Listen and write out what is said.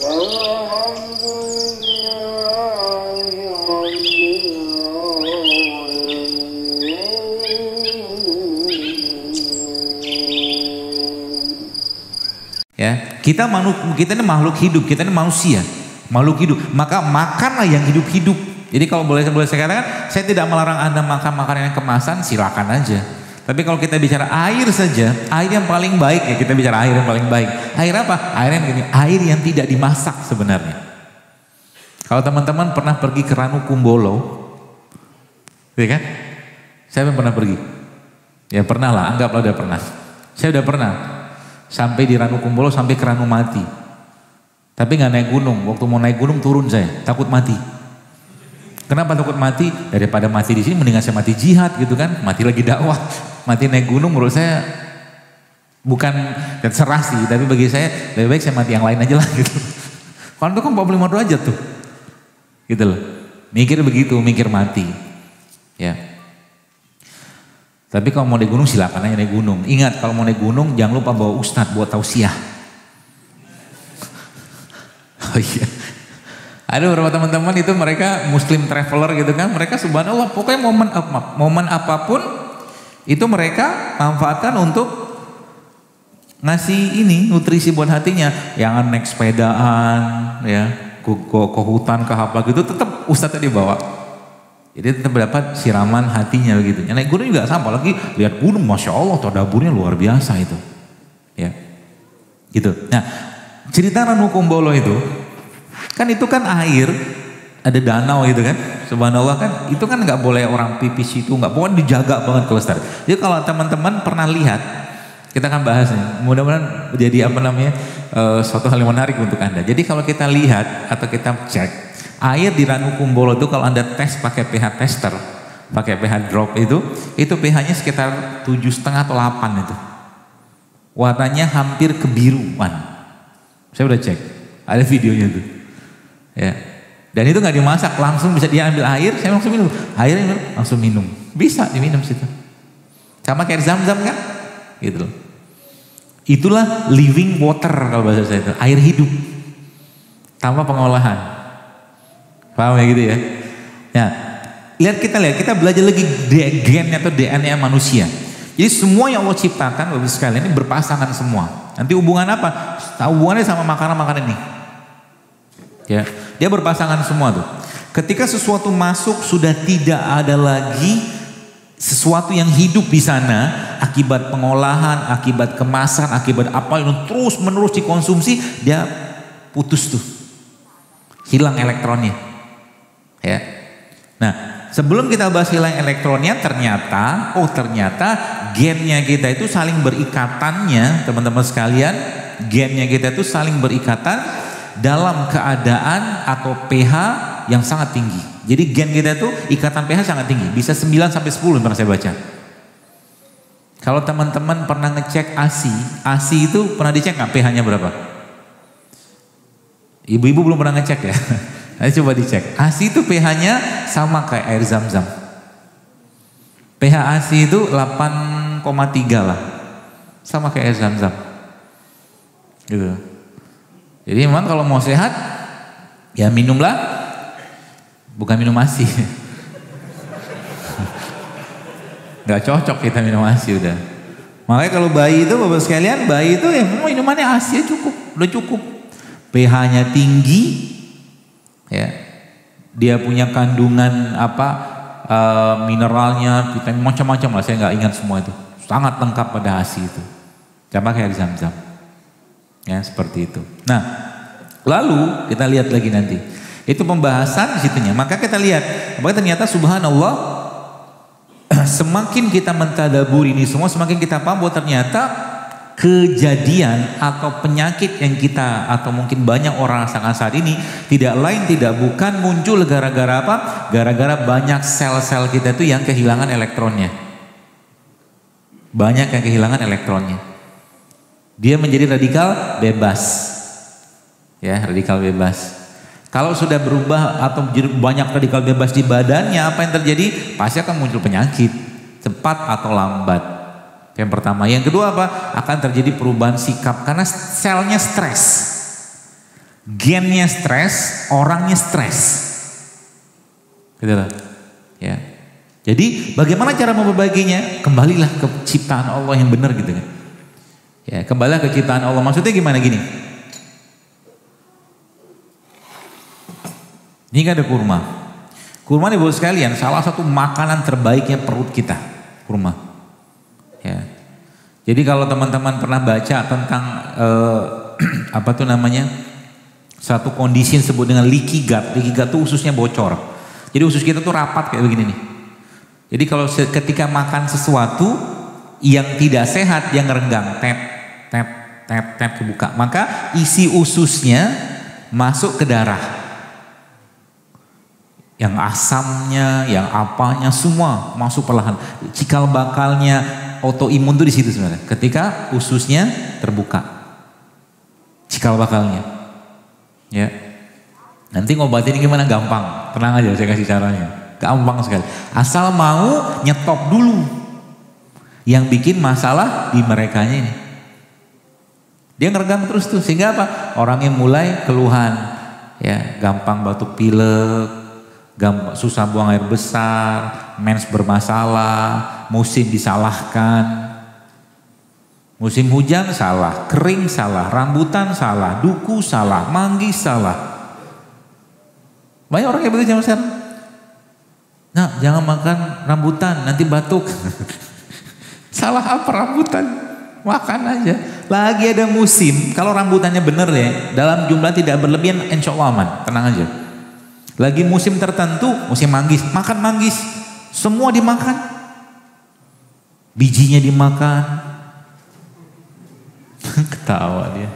Ya, kita ini makhluk hidup, kita ini manusia, makhluk hidup. Maka makanlah yang hidup-hidup. Jadi kalau boleh saya katakan, saya tidak melarang Anda makan makanan yang kemasan, silakan aja. Tapi kalau kita bicara air saja, air yang paling baik ya, kita bicara air yang paling baik. Air apa? Air yang tidak dimasak sebenarnya. Kalau teman-teman pernah pergi ke Ranu Kumbolo, ya kan? Saya pernah pergi. Ya pernah lah, anggaplah udah pernah. Saya udah pernah. Sampai di Ranu Kumbolo, sampai ke Ranu Mati. Tapi nggak naik gunung. Waktu mau naik gunung turun saya, takut mati. Kenapa takut mati? Daripada mati di sini, mendingan saya mati jihad gitu kan. Mati lagi dakwah, mati naik gunung menurut saya bukan serah sih. Tapi bagi saya lebih baik saya mati yang lain aja lah gitu. Kalau itu kan 45 derajat tuh, gitu loh. Mikir begitu, mikir mati, ya. Tapi kalau mau naik gunung silakan aja naik gunung. Ingat kalau mau naik gunung jangan lupa bawa ustadz buat tausiah. Oh iya. Ada beberapa teman-teman itu mereka muslim traveler gitu kan. Mereka subhanallah pokoknya momen apapun itu mereka manfaatkan untuk ngasih ini nutrisi buat hatinya. Jangan naik sepedaan ya, ke hutan ke apa gitu tetap ustadznya dibawa. Jadi tetap dapat siraman hatinya begitu. Naik gunung juga sama, lagi lihat gunung, masya Allah, tadaburnya luar biasa itu, ya, gitu. Nah, cerita Ranu Kumbolo itu kan air, ada danau gitu kan, subhanallah kan, itu kan nggak boleh orang pipis itu, nggak, pokoknya dijaga banget kelestarian. Jadi kalau teman-teman pernah lihat, kita akan bahas nih, mudah-mudahan menjadi suatu hal yang menarik untuk Anda. Jadi kalau kita lihat atau kita cek air di Ranu Kumbolo itu kalau Anda tes pakai pH tester, pakai pH drop itu pH-nya sekitar 7,5 atau 8 itu. Warnanya hampir kebiruan. Saya udah cek, ada videonya tuh. Ya. Dan itu nggak dimasak, langsung bisa diambil air, saya langsung minum. Airnya langsung minum. Bisa diminum situ. Sama kayak Zam-Zam kan? Gitu loh. Itulah living water kalau bahasa saya itu, air hidup. Tanpa pengolahan. Paham ya gitu ya? Ya, kita belajar lagi gennya atau DNA manusia. Jadi semua yang Allah ciptakan Bapak sekalian ini berpasangan semua. Nanti hubungan apa? Hubungannya sama makanan-makanan ini. Ya, dia berpasangan semua tuh. Ketika sesuatu masuk sudah tidak ada lagi sesuatu yang hidup di sana akibat pengolahan, akibat kemasan, akibat apa yang terus menerus dikonsumsi, dia putus tuh. Hilang elektronnya. Ya. Nah, sebelum kita bahas hilang elektronnya, ternyata gennya kita itu saling berikatannya, teman-teman sekalian, gennya kita itu saling berikatan dalam keadaan atau pH yang sangat tinggi. Jadi gen kita itu ikatan pH sangat tinggi, bisa 9 sampai 10 pernah saya baca. Kalau teman-teman pernah ngecek ASI itu pernah dicek nggak pH-nya berapa? Ibu-ibu belum pernah ngecek ya? Ayo coba dicek. ASI itu pH-nya sama kayak air Zam-Zam. pH ASI itu 8,3 lah. Sama kayak air Zam-Zam. Gitu. Jadi memang kalau mau sehat, ya minumlah. Bukan minum ASI. Gak cocok kita minum ASI udah. Makanya kalau bayi itu Bapak sekalian, bayi itu ya memang minumannya ASI cukup. Udah cukup. pH-nya tinggi. Ya, dia punya kandungan mineralnya, vitamin macam-macam lah, saya nggak ingat semua itu. Sangat lengkap pada ASI itu. Sama kayak di Zam-Zam. Ya, seperti itu. Nah, lalu kita lihat lagi nanti. Itu pembahasan di situnya. Maka kita lihat, bahwa ternyata subhanallah, semakin kita mentadabur ini semua, semakin kita paham bahwa ternyata kejadian atau penyakit yang kita atau mungkin banyak orang rasakan saat ini tidak lain tidak bukan muncul gara-gara apa? Gara-gara banyak sel-sel kita itu yang kehilangan elektronnya. Banyak yang kehilangan elektronnya. Dia menjadi radikal bebas. Ya, radikal bebas. Kalau sudah berubah atau banyak radikal bebas di badannya, apa yang terjadi? Pasti akan muncul penyakit, cepat atau lambat. Yang pertama. Yang kedua apa? Akan terjadi perubahan sikap karena selnya stres. Gennya stres, orangnya stres. Gitu loh. Ya. Jadi bagaimana cara memperbaginya? Kembalilah ke ciptaan Allah yang benar gitu kan. Ya, kembalilah ke ciptaan Allah. Maksudnya gimana gini? Ini kan ada kurma. Kurma nih Bapak sekalian, salah satu makanan terbaiknya perut kita, kurma. Ya. Jadi kalau teman-teman pernah baca tentang apa tuh namanya? Satu kondisi yang disebut dengan leaky gut. Leaky gut tuh ususnya bocor. Jadi usus kita tuh rapat kayak begini nih. Jadi kalau ketika makan sesuatu yang tidak sehat, yang ngerenggang, tep kebuka, maka isi ususnya masuk ke darah. Yang asamnya, yang apanya semua masuk perlahan. Cikal bakalnya autoimun tuh di situ sebenarnya. Ketika ususnya terbuka, cikal bakalnya, ya. Nanti ngobatin gimana? Gampang, tenang aja, saya kasih caranya. Gampang sekali. Asal mau nyetop dulu. Yang bikin masalah di merekanya ini. Dia ngeregang terus tuh, sehingga apa? Orangnya mulai keluhan, ya, gampang batuk pilek, gampang susah buang air besar, mens bermasalah, musim disalahkan. Musim hujan salah, kering salah, rambutan salah, duku salah, manggis salah. Banyak orang yang begitu zaman sekarang. Nah, jangan makan rambutan, nanti batuk. Salah apa rambutan? Makan aja. Lagi ada musim, kalau rambutannya bener ya, dalam jumlah tidak berlebihan, insya Allah aman, tenang aja. Lagi musim tertentu, musim manggis, makan manggis, semua dimakan. Bijinya dimakan. Ketawa dia.